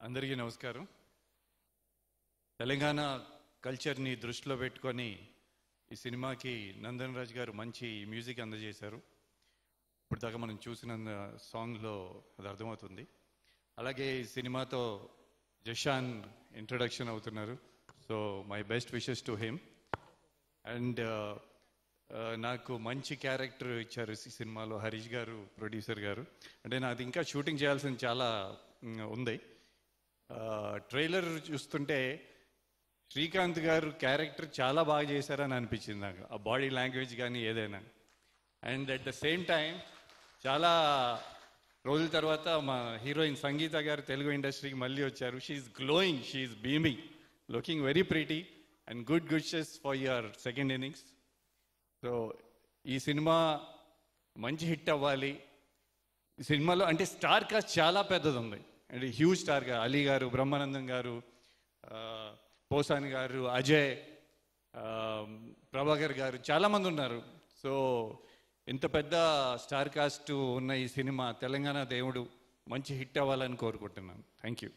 అందరికీ నమస్కారం. తెలంగాణ కల్చర్ని దృష్టిలో పెట్టుకొని ఈ సినిమాకి నందన్ రాజ్ గారు మంచి మ్యూజిక్ అందజేశారు. ఇప్పుడు దాకా మనం చూసిన సాంగ్లో అది అర్థమవుతుంది. అలాగే ఈ సినిమాతో జషాన్ ఇంట్రడక్షన్ అవుతున్నారు. So my best wishes to him. And నాకు మంచి క్యారెక్టర్ ఇచ్చారు ఈ సినిమాలో హరీష్ గారు, ప్రొడ్యూసర్ గారు. అంటే నాది ఇంకా షూటింగ్ చేయాల్సింది చాలా ఉంది. ట్రైలర్ చూస్తుంటే శ్రీకాంత్ గారు క్యారెక్టర్ చాలా బాగా చేశారని అనిపించింది నాకు, ఆ బాడీ లాంగ్వేజ్ కానీ ఏదైనా. And at the same time చాలా రోజుల తర్వాత మా హీరోయిన్ సంగీత గారు తెలుగు ఇండస్ట్రీకి మళ్ళీ వచ్చారు. She is glowing, she is beaming, looking very pretty and good wishes for your second innings. So ఈ సినిమా మంచి హిట్ అవ్వాలి. ఈ సినిమాలో అంటే స్టార్ కాస్ట్ చాలా పెద్దది ఉంది, అంటే హ్యూజ్ స్టార్గా అలీ గారు, బ్రహ్మానందం గారు, పోసాని గారు, అజయ్, ప్రభాకర్ గారు, చాలామంది ఉన్నారు. సో ఇంత పెద్ద స్టార్ కాస్ట్ ఉన్న ఈ సినిమా తెలంగాణ దేవుడు మంచి హిట్ అవ్వాలని కోరుకుంటున్నాను. Thank you.